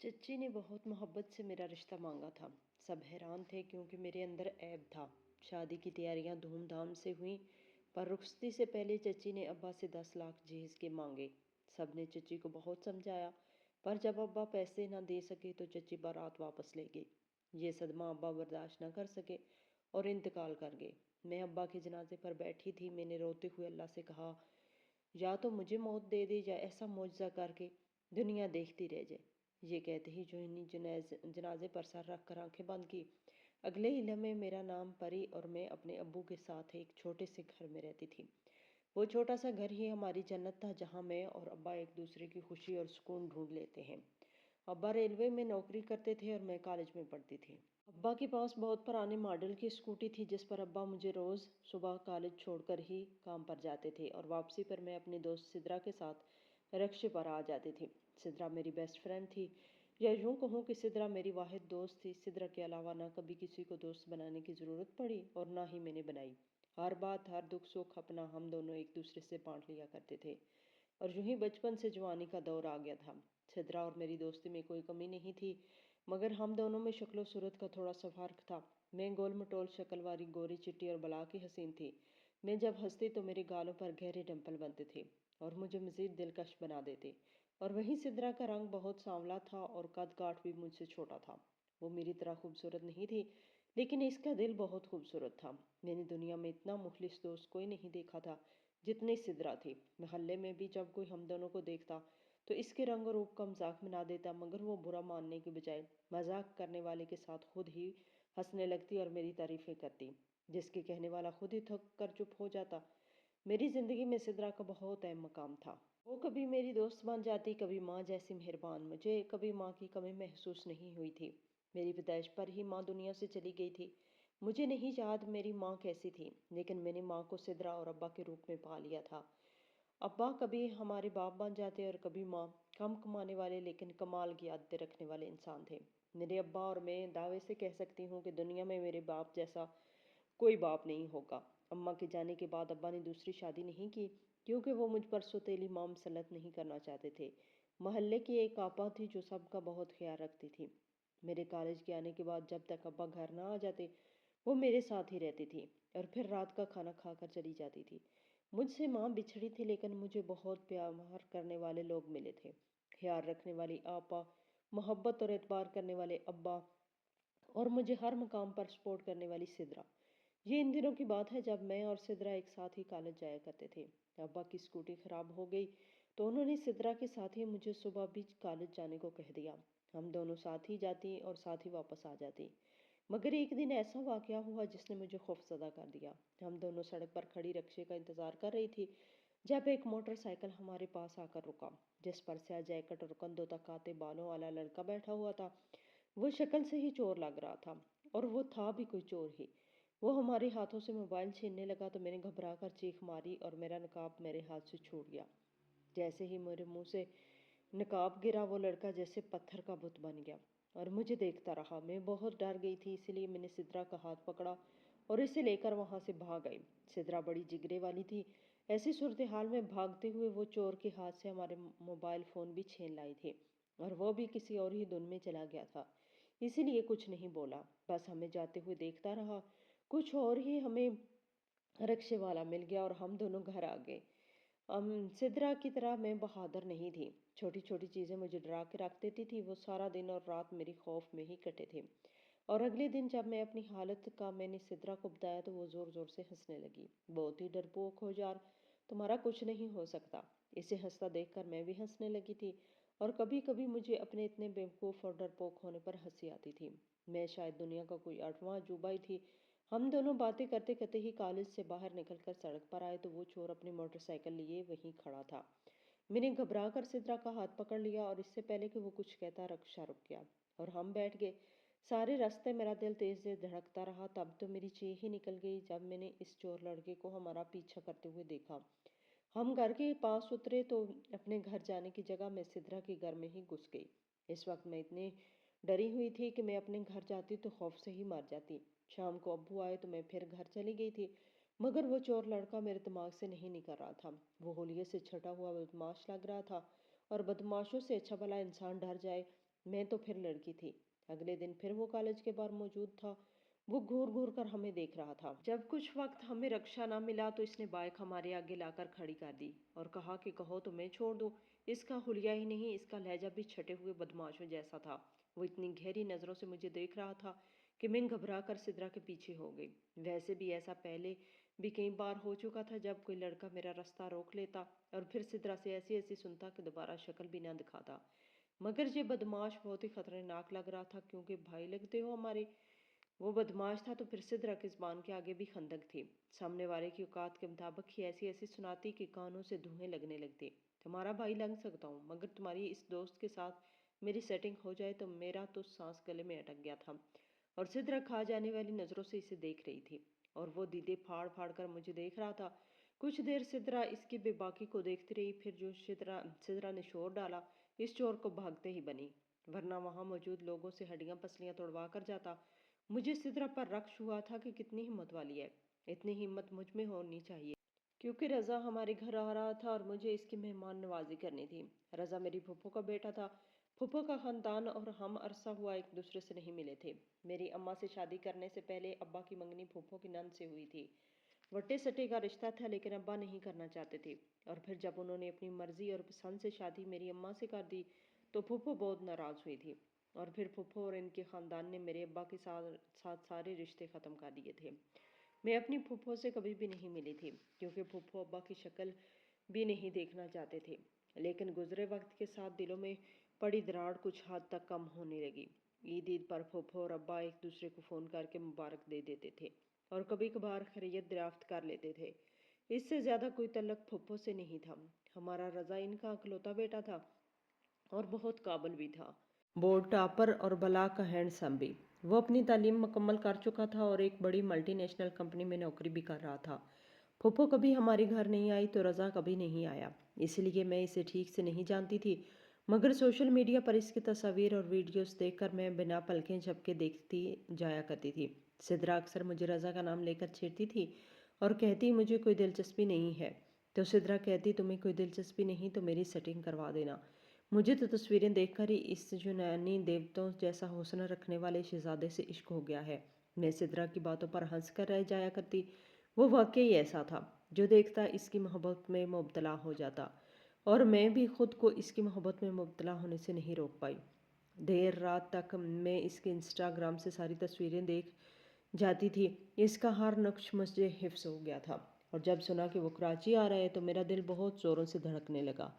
चच्ची ने बहुत मोहब्बत से मेरा रिश्ता मांगा था। सब हैरान थे क्योंकि मेरे अंदर ऐब था। शादी की तैयारियां धूमधाम से हुई, पर रुखसती से पहले चच्ची ने अब्बा से 10 लाख जहेज के मांगे। सब ने चच्ची को बहुत समझाया, पर जब अब्बा पैसे न दे सके तो चच्ची बारात वापस ले गई। ये सदमा अब्बा बर्दाश्त न कर सके और इंतकाल कर गए। मैं अब्बा के जनाजे पर बैठी थी। मैंने रोते हुए अल्लाह से कहा, या तो मुझे मौत दे दे या ऐसा मुआवजा करके दुनिया देखती रह जाए। ये कहते ही जो इन्हीं जनाजे पर सर रख कर आंखें बंद की। अगले ही लम्हे मेरा नाम परी और मैं अपने अब्बू के साथ एक छोटे से घर में रहती थी। वो छोटा सा घर ही हमारी जन्नत था, जहाँ मैं और अब्बा एक दूसरे की खुशी और सुकून ढूंढ लेते हैं। अब्बा रेलवे में नौकरी करते थे और मैं कॉलेज में पढ़ती थी। अब्बा के पास बहुत पुराने मॉडल की स्कूटी थी, जिस पर अब्बा मुझे रोज़ सुबह कॉलेज छोड़कर ही काम पर जाते थे और वापसी पर मैं अपनी दोस्त सिद्रा के साथ रिक्शे पर आ जाती थी। सिद्रा मेरी बेस्ट फ्रेंड थी, या यूँ कहूँ कि सिद्रा मेरी वाहिद दोस्त थी। सिद्रा के अलावा ना कभी किसी को दोस्त बनाने की ज़रूरत पड़ी और ना ही मैंने बनाई। हर बात, हर दुख सुख अपना हम दोनों एक दूसरे से बांट लिया करते थे। और यूं ही बचपन से जवानी का दौर आ गया था। सिद्रा और मेरी दोस्ती में कोई कमी नहीं थी, मगर हम दोनों में शक्ल सूरत का थोड़ा सा फर्क था। मैं गोल मटोल शक्ल वाली गोरी चिट्टी और बला की हसीन थी। मैं जब हंसती तो मेरे गालों पर गहरे डिंपल बनते थे और मुझे मजीद दिलकश बना देते। और वहीं सिद्रा का रंग बहुत सांवला था और कद काठ भी मुझसे छोटा था। वो मेरी तरह खूबसूरत नहीं थी, लेकिन इसका दिल बहुत खूबसूरत था। मैंने दुनिया में इतना मुखलिस दोस्त कोई नहीं देखा था जितनी सिद्रा थी। मोहल्ले में भी जब कोई हम दोनों को देखता तो इसके रंग और रूप का मजाक बना देता, मगर वो बुरा मानने के बजाय मजाक करने वाले के साथ खुद ही हंसने लगती और मेरी तारीफें करती, जिसके कहने वाला खुद ही थक कर चुप हो जाता। मेरी जिंदगी में सिद्रा का बहुत अहम मकाम था। वो कभी मेरी दोस्त बन जाती, कभी माँ जैसी मेहरबान। मुझे कभी माँ की कमी महसूस नहीं हुई थी। मेरी पैदाइश पर ही माँ दुनिया से चली गई थी। मुझे नहीं याद मेरी माँ कैसी थी, लेकिन मैंने माँ को सिद्रा और अब्बा के रूप में पा लिया था। अब्बा कभी हमारे बाप बन जाते और कभी माँ। कम कमाने वाले लेकिन कमाल की आदतें रखने वाले इंसान थे मेरे अब्बा, और मैं दावे से कह सकती हूँ कि दुनिया में मेरे बाप जैसा कोई बाप नहीं होगा। अम्मा के जाने के बाद अब्बा ने दूसरी शादी नहीं की, क्योंकि वो मुझ पर सौतेली मां मसलत नहीं करना चाहते थे। मोहल्ले की एक आपा थी जो सबका बहुत ख्याल रखती थी। मेरे कॉलेज के आने के बाद जब तक अब्बा घर ना आ जाते, वो मेरे साथ ही रहती थी और फिर रात का खाना खाकर चली जाती थी। मुझसे माँ बिछड़ी थी, लेकिन मुझे बहुत प्यार करने वाले लोग मिले थे। ख्याल रखने वाली आपा, मोहब्बत और एतबार करने वाले अब्बा, और मुझे हर मुकाम पर सपोर्ट करने वाली सिद्रा। ये इन दिनों की बात है जब मैं और सिद्रा एक साथ ही कॉलेज जाया करते थे। अब्बा की स्कूटी खराब हो गई तो उन्होंने सिद्रा के साथ ही मुझे सुबह भी कॉलेज जाने को कह दिया। हम दोनों साथ ही जाती और साथ ही वापस आ जाती। मगर एक दिन ऐसा वाकया हुआ जिसने मुझे खौफजदा कर दिया। हम दोनों सड़क पर खड़ी रिक्शे का इंतजार कर रही थी जब एक मोटरसाइकिल हमारे पास आकर रुका, जिस पर स्याह जैकेट और कंधों तक आते बालों वाला लड़का बैठा हुआ था। वो शक्ल से ही चोर लग रहा था, और वो था भी कोई चोर ही। वो हमारे हाथों से मोबाइल छीनने लगा तो मैंने घबरा कर चीख मारी और मेरा नकाब मेरे हाथ से छूट गया। जैसे ही मेरे मुंह से नकाब गिरा, वो लड़का जैसे पत्थर का बुत बन गया और मुझे देखता रहा। मैं बहुत डर गई थी, इसलिए मैंने सिद्रा का हाथ पकड़ा और इसे लेकर वहां से भाग आई। सिद्रा बड़ी जिगरे वाली थी। ऐसी सूरत हाल में भागते हुए वो चोर के हाथ से हमारे मोबाइल फोन भी छीन लाई थी, और वो भी किसी और ही धुन में चला गया था। इसीलिए कुछ नहीं बोला, बस हमें जाते हुए देखता रहा। कुछ और ही हमें रिक्शे वाला मिल गया और हम दोनों घर आ गए। सिद्रा की तरह मैं बहादुर नहीं थी। छोटी छोटी चीजें मुझे डरा के रख देती थी। वो सारा दिन और रात मेरी खौफ में ही कटे थे। और अगले दिन जब मैं अपनी हालत का मैंने सिद्रा को बताया तो वो जोर जोर से हंसने लगी। बहुत ही डरपोक हो यार, तुम्हारा कुछ नहीं हो सकता। इसे हंसता देखकर मैं भी हंसने लगी थी, और कभी कभी मुझे अपने इतने बेवकूफ़ और डरपोक होने पर हंसी आती थी। मैं शायद दुनिया का कोई आठवां अजूबा ही थी। हम दोनों बातें करते करते ही कॉलेज से बाहर निकलकर सड़क पर आए तो वो चोर अपनी मोटरसाइकिल लिए वहीं खड़ा था। मैंने घबरा कर सिद्रा का हाथ पकड़ लिया और इससे पहले कि वो कुछ कहता रिक्शा रुक गया और हम बैठ गए। सारे रास्ते मेरा दिल तेज से धड़कता रहा। तब तो मेरी चीख ही निकल गई जब मैंने इस चोर लड़के को हमारा पीछा करते हुए देखा। हम घर के पास उतरे तो अपने घर जाने की जगह मैं सिद्रा के घर में ही घुस गई। इस वक्त मैं इतनी डरी हुई थी कि मैं अपने घर जाती तो खौफ से ही मर जाती। शाम को अब्बू आए तो मैं फिर घर चली गई थी, मगर वो चोर लड़का मेरे दिमाग से नहीं निकल रहा था। वो होलिये से छटा हुआ बदमाश लग रहा था, और बदमाशों से अच्छा भला इंसान डर जाए मैं तो फिर लड़की थी। अगले दिन फिर वो कॉलेज के बाहर मौजूद था। वो घूर घूर कर हमें देख रहा था। जब कुछ वक्त हमें रक्षा ना मिला तो इसने बाइक हमारे आगे लाकर खड़ी कर दी और कहा कि कहो तो मैं छोड़ दूं। इसका हुलिया ही नहीं, इसका लहजा भी छटे हुए बदमाशों जैसा था। वो इतनी गहरी नजरों से मुझे देख रहा था कि मैं घबरा कर सिद्रा के पीछे हो गई। वैसे भी ऐसा पहले भी कई बार हो चुका था, जब कोई लड़का मेरा रास्ता रोक लेता और फिर सिद्रा से ऐसी ऐसी सुनता कि दोबारा शक्ल भी ना दिखाता। मगर ये बदमाश बहुत ही खतरनाक लग रहा था, क्योंकि भाई लगते हो हमारे। वो बदमाश था तो फिर सिद्रा की ज़बान के आगे भी खंदक थी। सामने वाले की औकात के मुताबिक ही ऐसी ऐसी सुनाती कि कानों से धुएं लगने लगते। तुम्हारा भाई लग सकता हूँ, मगर तुम्हारी इस दोस्त के साथ मेरी सेटिंग हो जाए तो मेरा तो सांस गले में अटक गया था। और सिद्रा खा जाने वाली नज़रों से इसे देख रही थी और वो दीदे फाड़ फाड़ कर मुझे देख रहा था। कुछ देर सिद्रा इसकी बेबाकी को देखती रही, फिर जो सिद्रा ने शोर डाला, इस चोर को भागते ही बनी, वरना वहां मौजूद लोगों से हड्डियां पसलियां तोड़वा कर जाता। मुझे सिद्रा पर रक्श हुआ था कि कितनी हिम्मत वाली है। इतनी हिम्मत मुझ में होनी चाहिए, क्योंकि रजा हमारे घर आ रहा था और मुझे इसकी मेहमान नवाजी करनी थी। रजा मेरी फूफो का बेटा था। फूफो का खानदान और हम अरसा हुआ एक दूसरे से नहीं मिले थे। मेरी अम्मा से शादी करने से पहले अब्बा की मंगनी फूफो की नंद से हुई थी। वट्टे सट्टे का रिश्ता था, लेकिन अब्बा नहीं करना चाहते थे। और फिर जब उन्होंने अपनी मर्जी और पसंद से शादी मेरी अम्मा से कर दी तो फूफो बहुत नाराज़ हुई थी। और फिर फूफो और इनके ख़ानदान ने मेरे अब्बा के साथ सारे रिश्ते ख़त्म कर दिए थे। मैं अपनी फूफो से कभी भी नहीं मिली थी, क्योंकि फूफो अब्बा की शक्ल भी नहीं देखना चाहते थे। लेकिन गुजरे वक्त के साथ दिलों में पड़ी दरार कुछ हद तक कम होने लगी। ईद ईद पर फूफो और अब्बा एक दूसरे को फ़ोन करके मुबारक दे देते थे और कभी कभार खैरियत दरियाफ्त कर लेते थे। इससे ज़्यादा कोई तल्लक फूफो से नहीं था। हमारा रज़ा इनका अकलौता बेटा था और बहुत काबिल भी था। बोर्ड टॉपर और बला का हैंडसम भी। वो अपनी तालीम मुकम्मल कर चुका था और एक बड़ी मल्टीनेशनल कंपनी में नौकरी भी कर रहा था। फूफो कभी हमारे घर नहीं आई तो रज़ा कभी नहीं आया, इसलिए मैं इसे ठीक से नहीं जानती थी। मगर सोशल मीडिया पर इसकी तस्वीर और वीडियोस देखकर मैं बिना पलकें झपके देखती जाया करती थी। सिद्रा अक्सर मुझे रज़ा का नाम लेकर छेड़ती थी और कहती मुझे कोई दिलचस्पी नहीं है। तो सिद्रा कहती तुम्हें कोई दिलचस्पी नहीं तो मेरी सेटिंग करवा देना। मुझे तो तस्वीरें देखकर ही इस यूनानी देवताओं जैसा हुस्न रखने वाले शहजादे से इश्क हो गया है। मैं सिद्रा की बातों पर हंस कर रह जाया करती। वो वाकई ऐसा था, जो देखता इसकी मोहब्बत में मुब्तला हो जाता, और मैं भी खुद को इसकी मोहब्बत में मुब्तला होने से नहीं रोक पाई। देर रात तक मैं इसके इंस्टाग्राम से सारी तस्वीरें देख जाती थी। इसका हर नक्श मुझे हिफ्स हो गया था, और जब सुना कि वो कराची आ रहा है तो मेरा दिल बहुत ज़ोरों से धड़कने लगा।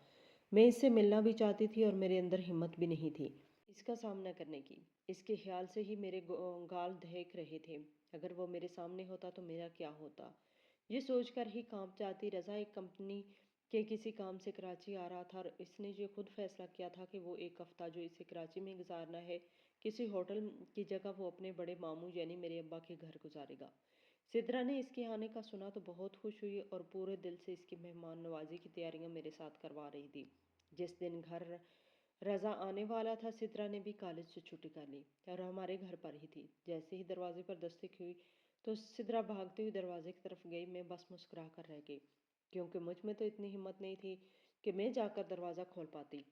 मैं इससे मिलना भी चाहती थी और मेरे अंदर हिम्मत भी नहीं थी इसका सामना करने की। इसके ख्याल से ही मेरे गाल दहक रहे थे। अगर वो मेरे सामने होता तो मेरा क्या होता, ये सोचकर ही कांप जाती। रज़ा एक कंपनी के किसी काम से कराची आ रहा था और इसने ये खुद फैसला किया था कि वो एक हफ्ता जो इसे कराची में गुजारना है, किसी होटल की जगह वो अपने बड़े मामू यानी मेरे अब्बा के घर गुजारेगा। सिद्रा ने इसके आने का सुना तो बहुत खुश हुई और पूरे दिल से इसकी मेहमान नवाजी की तैयारियां मेरे साथ करवा रही थी। जिस दिन घर रज़ा आने वाला था, सिद्रा ने भी कॉलेज से छुट्टी कर ली और हमारे घर पर ही थी। जैसे ही दरवाजे पर दस्तक हुई तो सिद्रा भागते हुए दरवाजे की तरफ गई। मैं बस मुस्कुरा कर रह गई, क्योंकि मुझ में तो इतनी हिम्मत नहीं थी कि मैं जाकर दरवाज़ा खोल पाती।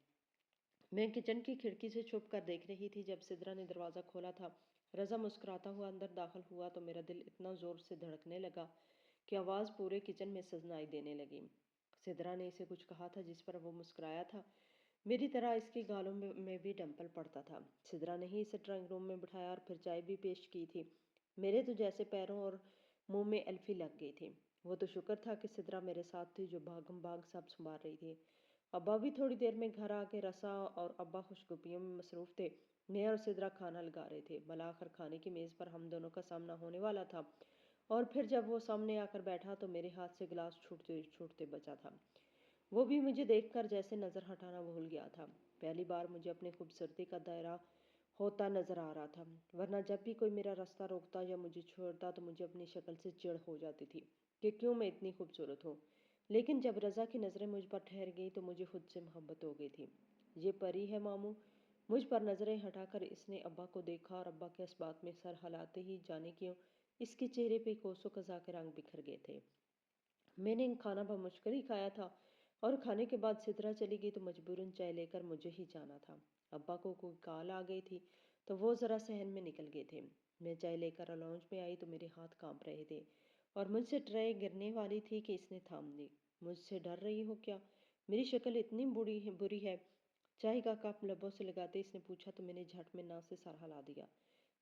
मैं किचन की खिड़की से छुप कर देख रही थी। जब सिद्रा ने दरवाज़ा खोला था, रज़ा मुस्कुराता हुआ अंदर दाखिल हुआ तो मेरा दिल इतना ज़ोर से धड़कने लगा कि आवाज़ पूरे किचन में सजनाई देने लगी। सिद्रा ने इसे कुछ कहा था जिस पर वो मुस्कुराया था। मेरी तरह इसके गालों में भी डंपल पड़ता था। सिद्रा ने ही इसे ड्राइंग रूम में बिठाया और फिर चाय भी पेश की थी। मेरे तो जैसे पैरों और मुंह में अल्फी लग गई थी। वो तो शुक्र था कि सिद्रा मेरे साथ थी, जो भागम भाग सब संभाल रही थी। अब्बा भी थोड़ी देर में घर आके रसा और अब्बा खुशगपियों में मसरूफ़ थे। मैं और सिद्रा खाना लगा रहे थे। भला आखिर खाने की मेज़ पर हम दोनों का सामना होने वाला था, और फिर जब वो सामने आकर बैठा तो मेरे हाथ से गिलास छूटते छूटते बचा था। वो भी मुझे देखकर जैसे नज़र हटाना भूल गया था। पहली बार मुझे अपनी खूबसूरती का दायरा होता नज़र आ रहा था, वरना जब भी कोई मेरा रास्ता रोकता या मुझे छोड़ता तो मुझे अपनी शक्ल से चिढ़ हो जाती थी कि क्यों मैं इतनी खूबसूरत हूँ। लेकिन जब रज़ा की नज़रें मुझ पर ठहर गई तो मुझे खुद से मोहब्बत हो गई थी। ये परी है मामू। मुझ पर नज़रें हटाकर इसने अब्बा को देखा, और अब्बा के इस बात में सर हिलाते ही जाने क्यों इसके चेहरे पे कोसों कज़ा के रंग बिखर गए थे। मैंने खाना बमुश्किल ही खाया था, और खाने के बाद सिद्रा चली गई तो मजबूरन चाय लेकर मुझे ही जाना था। ابا کو کوئی کال آ گئی تھی تو وہ ذرا صحن میں نکل گئے تھے۔ میں چائے لے کر لاؤنج میں آئی تو میرے ہاتھ کانپ رہے تھے اور مجھ سے ٹرے گرنے والی تھی کہ اس نے تھام دی۔ مجھ سے ڈر رہی ہو کیا؟ میری شکل اتنی بری ہے؟ چائے کا کپ لبوں سے لگاتے اس نے پوچھا تو میں نے جھٹ میں نہ سے سر ہلا دیا۔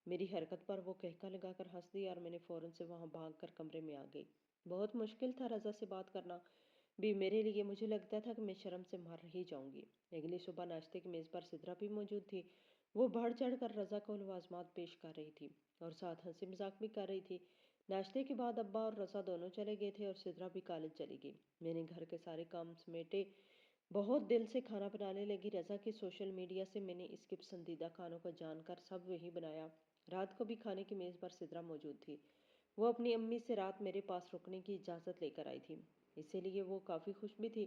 میری حرکت پر وہ کہکا لگا کر ہنس دیا اور میں نے فوراً سے وہاں بھاگ کر کمرے میں آ گئی۔ بہت مشکل تھا رضا سے بات کرنا بھی میرے لیے۔ مجھے لگتا تھا کہ میں شرم سے مر ہی جاؤں گی۔ اگلی صبح ناشتے کی میز پر سدرا بھی موجود تھی۔ وہ بڑھ چڑھ کر رضا کو لوازمات پیش کر رہی تھی اور ساتھ ہنسی مذاق بھی کر رہی تھی۔ ناشتے کے بعد ابا اور رضا دونوں چلے گئے تھے اور سدرا بھی کالج چلی گئی۔ میں نے گھر کے سارے کام سمیٹے، بہت دل سے کھانا بنانے لگی۔ رضا کی سوشل میڈیا سے میں نے اس کے پسندیدہ کھانوں کو جان کر سب وہی بنایا۔ رات کو بھی کھانے کی میز پر سدرا موجود تھی۔ وہ اپنی امی سے رات میرے پاس رکنے کی اجازت لے کر آئی تھی، اسی لیے وہ کافی خوش بھی تھی۔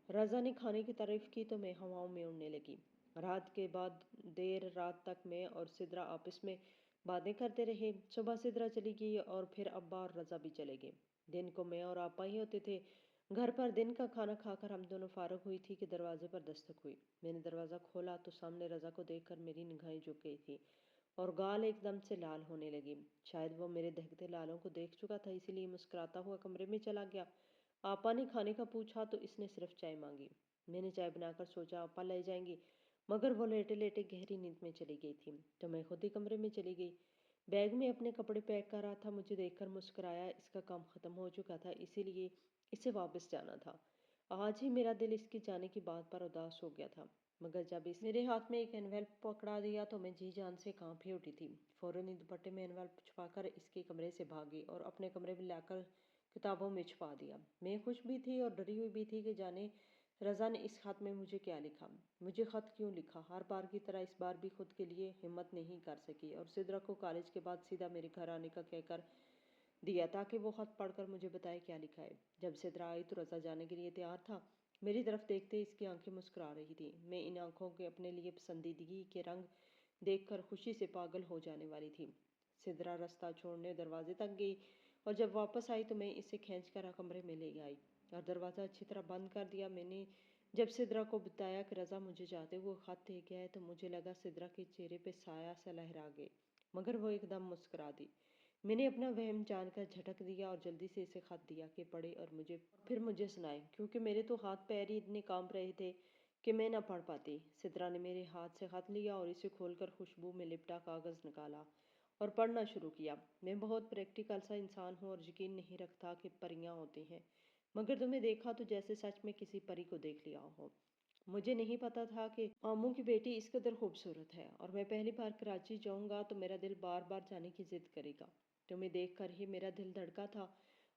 رضا نے کھانے کی تعریف کی تو میں ہواؤں میں اڑنے لگی۔ رات کے بعد دیر رات تک میں اور سدرا آپس میں باتیں کرتے رہے۔ صبح سدرا چلی گئی اور پھر ابا اور رضا بھی چلے گئے۔ دن کو میں اور آپا ہی ہوتے تھے گھر پر۔ دن کا کھانا کھا کر ہم دونوں فارغ ہوئی تھی کہ دروازے پر دستک ہوئی۔ میں نے دروازہ کھولا تو سامنے رضا کو دیکھ کر میری نگاہیں جھک گئی تھی اور گال ایک دم سے لال ہونے لگی۔ شاید وہ میرے دہکتے لالوں کو دیکھ چکا تھا، اسی لیے مسکراتا ہوا کمرے میں چلا گیا۔ آپا نے کھانے کا پوچھا تو اس نے صرف چائے مانگی۔ میں نے چائے بنا کر سوچا آپا لے جائیں گی، مگر وہ لیٹے لیٹے گہری نیند میں چلی گئی تھی تو میں خود ہی کمرے میں چلی گئی۔ بیگ میں اپنے کپڑے پیک کر رہا تھا، مجھے دیکھ کر مسکرایا۔ اس کا کام ختم ہو چکا تھا، اسی لیے اسے واپس جانا تھا۔ آج ہی میرا دل اس کے جانے کی بات پر اداس ہو گیا تھا، مگر جب اس میرے ہاتھ میں ایک انویلپ پکڑا دیا تو میں جی جان سے کانپ ہی اٹھی تھی۔ فوراً ہی دوپٹے میں انویلپ چھپا کر اس کے کمرے سے بھاگی اور اپنے کمرے میں لا کر کتابوں میں چھپا دیا۔ میں خوش بھی تھی اور ڈری ہوئی بھی تھی کہ جانے رضا نے اس خط میں مجھے کیا لکھا، مجھے خط کیوں لکھا۔ ہر بار کی طرح اس بار بھی خود کے لیے ہمت نہیں کر سکی اور سدرا کو کالج کے بعد سیدھا میرے گھر آنے کا کہہ کر دیا تاکہ وہ خط پڑھ کر مجھے بتائے کیا لکھا ہے۔ جب سدرا آئی تو رضا جانے کے لیے تیار تھا۔ میری طرف دیکھتے اس کی آنکھیں مسکرا رہی تھی۔ میں ان آنکھوں کے اپنے لیے پسندیدگی کے رنگ دیکھ کر خوشی سے پاگل ہو جانے والی تھی۔ سدرا راستہ چھوڑنے دروازے تک گئی اور جب واپس آئی تو میں اسے کھینچ کر کمرے میں لے آئی اور دروازہ اچھی طرح بند کر دیا۔ میں نے جب سدرا کو بتایا کہ رضا مجھے جاتے ہوئے خط دے گیا ہے تو مجھے لگا سدرا کے چہرے پہ سایہ سا لہرا گئے، مگر وہ ایک دم مسکرا دی۔ میں نے اپنا وہم جان کر جھٹک دیا اور جلدی سے اسے خط دیا کہ پڑھے اور پھر مجھے سنائے، کیونکہ میرے تو ہاتھ پیر ہی اتنے کانپ رہے تھے کہ میں نہ پڑھ پاتی۔ سدرا نے میرے ہاتھ سے خط لیا اور اسے کھول کر خوشبو میں لپٹا کاغذ نکالا اور پڑھنا شروع کیا۔ میں بہت پریکٹیکل سا انسان ہوں اور یقین نہیں رکھتا کہ پریاں ہوتی ہیں، مگر تمہیں دیکھا تو جیسے سچ میں کسی پری کو دیکھ لیا ہو۔ مجھے نہیں پتا تھا کہ ماموں کی بیٹی اس قدر خوبصورت ہے اور میں پہلی بار کراچی جاؤں گا تو میرا دل بار بار جانے کی ضد کرے گا۔ تمہیں دیکھ کر ہی میرا دل دھڑکا تھا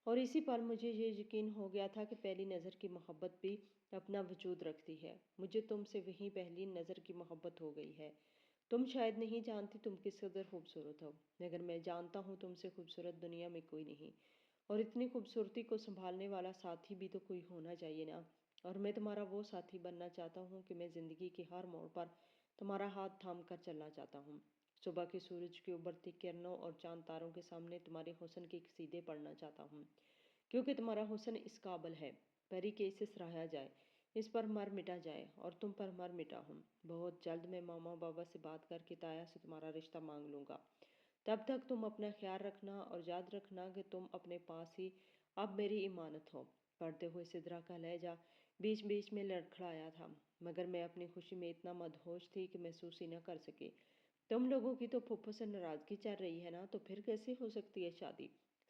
اور اسی پل مجھے یہ یقین ہو گیا تھا کہ پہلی نظر کی محبت بھی اپنا وجود رکھتی ہے۔ مجھے تم سے وہیں پہلی نظر کی محبت ہو گئی ہے۔ تم شاید نہیں جانتی تم کس قدر خوبصورت ہو، مگر میں جانتا ہوں تم سے خوبصورت دنیا میں کوئی نہیں، اور اتنی خوبصورتی کو سنبھالنے والا ساتھی بھی تو کوئی ہونا چاہیے نا۔ اور میں تمہارا وہ ساتھی بننا چاہتا ہوں کہ میں زندگی کے ہر موڑ پر تمہارا ہاتھ تھام کر چلنا چاہتا ہوں۔ صبح کے سورج کی ابھرتی کرنوں اور چاند تاروں کے سامنے تمہارے حسن کے قصیدے پڑھنا چاہتا ہوں، کیونکہ تمہارا حسن اس قابل ہے پری کہ اسے سراہا جائے، اس پر مر مٹا جائے، اور تم پر مر مٹا ہوں۔ بہت جلد میں ماما بابا سے بات کر کے تایا سے تمہارا رشتہ مانگ لوں گا۔ تب تک تم اپنا خیال رکھنا اور یاد رکھنا کہ تم اپنے پاس ہی اب میری امانت ہو۔ پڑھتے ہوئے سدرا کا لہجہ بیچ بیچ میں لڑکھڑایا تھا، مگر میں اپنی خوشی میں اتنا مدہوش تھی کہ محسوس ہی نہ کر سکی۔ تم لوگوں کی تو پھپھو سے ناراضگی چل رہی ہے نا، تو پھر کیسے ہو سکتی ہے شادی؟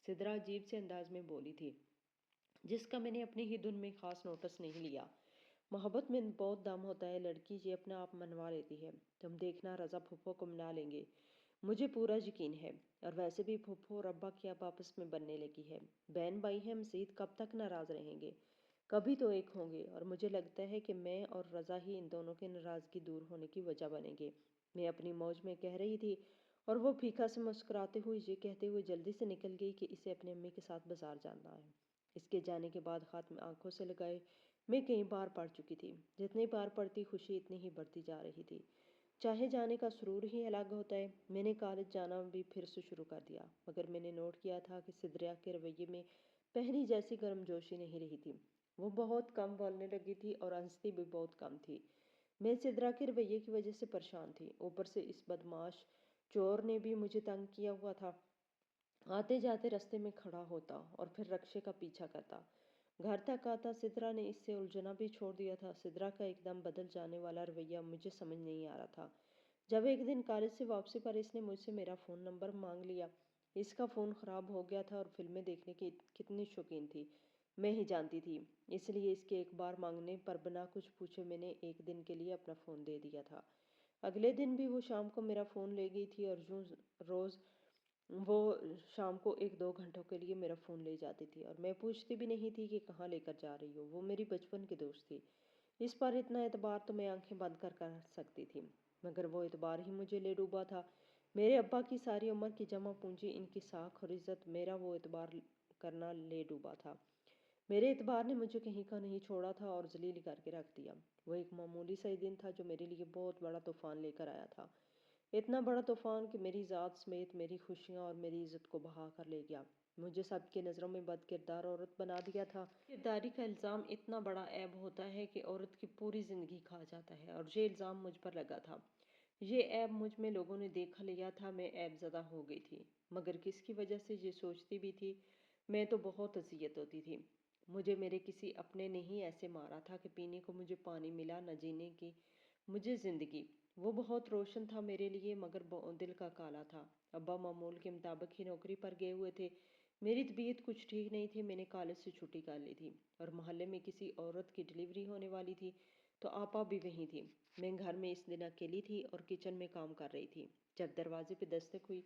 سدرا عجیب سے انداز میں بولی تھی، جس کا میں نے اپنی ہی دن میں خاص نوٹس نہیں لیا۔ محبت میں بہت دم ہوتا ہے لڑکی، یہ اپنا آپ منوا لیتی ہے۔ تم دیکھنا رضا پھپھو کو منا لیں گے، مجھے پورا یقین ہے۔ اور ویسے بھی پھپھو اور ابا کی اب آپس میں بننے لگی ہے۔ بہن بھائی ہیں، مزید کب تک ناراض رہیں گے؟ کبھی تو ایک ہوں گے، اور مجھے لگتا ہے کہ میں اور رضا ہی ان دونوں کے ناراضگی دور ہونے کی وجہ بنیں گے۔ میں اپنی موج میں کہہ رہی تھی اور وہ پھیکا سے مسکراتے ہوئے یہ کہتے ہوئے جلدی سے نکل گئی کہ اسے اپنی امی کے ساتھ بازار جانا ہے۔ اس کے جانے کے بعد خط میں آنکھوں سے لگائے میں کئی بار پڑھ چکی تھی۔ جتنی بار پڑھتی خوشی اتنی ہی بڑھتی جا رہی تھی۔ چاہے جانے کا سرور ہی الگ ہوتا ہے۔ میں نے کالج جانا بھی پھر سے شروع کر دیا، مگر میں نے نوٹ کیا تھا کہ سدرا کے رویے میں پہلی جیسی گرم جوشی نہیں رہی تھی۔ وہ بہت کم بولنے لگی تھی اور ہنستی بھی بہت کم تھی۔ मैं सिद्रा के रवैये की वजह से परेशान थी। ऊपर से इस बदमाश चोर ने भी मुझे तंग किया हुआ था। आते जाते रास्ते में खड़ा होता और फिर रक्षे का पीछा करता। घर तक आता सिद्रा ने इससे उलझना भी छोड़ दिया था। सिद्रा का एकदम बदल जाने वाला रवैया मुझे समझ नहीं आ रहा था। जब एक दिन कॉलेज से वापसी पर इसने मुझसे मेरा फ़ोन नंबर मांग लिया। इसका फ़ोन ख़राब हो गया था और फिल्में देखने की कितनी शौकीन थी मैं ही जानती थी। इसलिए इसके एक बार मांगने पर बिना कुछ पूछे मैंने एक दिन के लिए अपना फ़ोन दे दिया था। अगले दिन भी वो शाम को मेरा फ़ोन ले गई थी और यूं रोज़ वो शाम को 1-2 घंटों के लिए मेरा फ़ोन ले जाती थी और मैं पूछती भी नहीं थी कि कहाँ लेकर जा रही हो। वो मेरी बचपन की दोस्त थी। इस पर इतना एतबार तो मैं आंखें बंद कर सकती थी, मगर वो एतबार ही मुझे ले डूबा था। मेरे अब्बा की सारी उम्र की जमा पूंजी, इनकी साख और इज्जत, मेरा वो एतबार करना ले डूबा था। मेरे एतबार ने मुझे कहीं का नहीं छोड़ा था और जलील करके रख दिया। वो एक मामूली सा ही दिन था जो मेरे लिए बहुत बड़ा तूफान लेकर आया था। इतना बड़ा तूफान कि मेरी ज़ात समेत मेरी खुशियाँ और मेरी इज्जत को बहा कर ले गया। मुझे सबकी नज़रों में बदकिरदार औरत बना दिया था। किरदारी का इल्ज़ाम इतना बड़ा ऐब होता है कि औरत की पूरी ज़िंदगी खा जाता है, और ये इल्ज़ाम मुझ पर लगा था। ये ऐब मुझ में लोगों ने देख लिया था। मैं ऐब ज़दा हो गई थी, मगर किसकी वजह से ये सोचती भी थी। मैं तो बहुत अजियत होती थी। मुझे मेरे किसी अपने ने ही ऐसे मारा था कि पीने को मुझे पानी मिला, न जीने की मुझे ज़िंदगी। वो बहुत रोशन था मेरे लिए, मगर दिल का काला था। अब्बा मामूल के मुताबिक ही नौकरी पर गए हुए थे। मेरी तबीयत कुछ ठीक नहीं थी। मैंने कॉलेज से छुट्टी कर ली थी और मोहल्ले में किसी औरत की डिलीवरी होने वाली थी, तो आपा भी वहीं थी। मैं घर में इस दिन अकेली थी और किचन में काम कर रही थी। जब दरवाजे पे दस्तक हुई,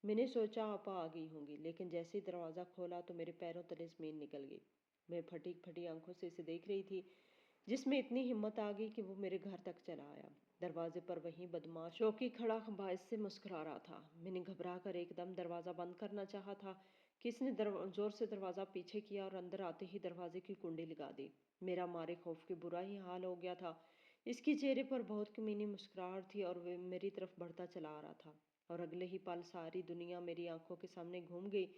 मैंने सोचा आपा आ गई होंगी, लेकिन जैसे ही दरवाज़ा खोला तो मेरे पैरों तले ज़मीन निकल गई। मैं फटी फटी आंखों से इसे देख रही थी, जिसमें इतनी हिम्मत आ गई कि वो मेरे घर तक चला आया। दरवाजे पर वहीं बदमाश शौकी खड़ा बायस से मुस्कुरा रहा था। मैंने घबरा कर एकदम दरवाज़ा बंद करना चाहा था कि इसने जोर से दरवाज़ा पीछे किया और अंदर आते ही दरवाजे की कुंडी लगा दी। मेरा मारे खौफ के बुरा ही हाल हो गया था। इसके चेहरे पर बहुत कमीनी मुस्कुराहट थी और वे मेरी तरफ बढ़ता चला आ रहा था। और अगले ही पल सारी दुनिया मेरी आंखों के सामने घूम गई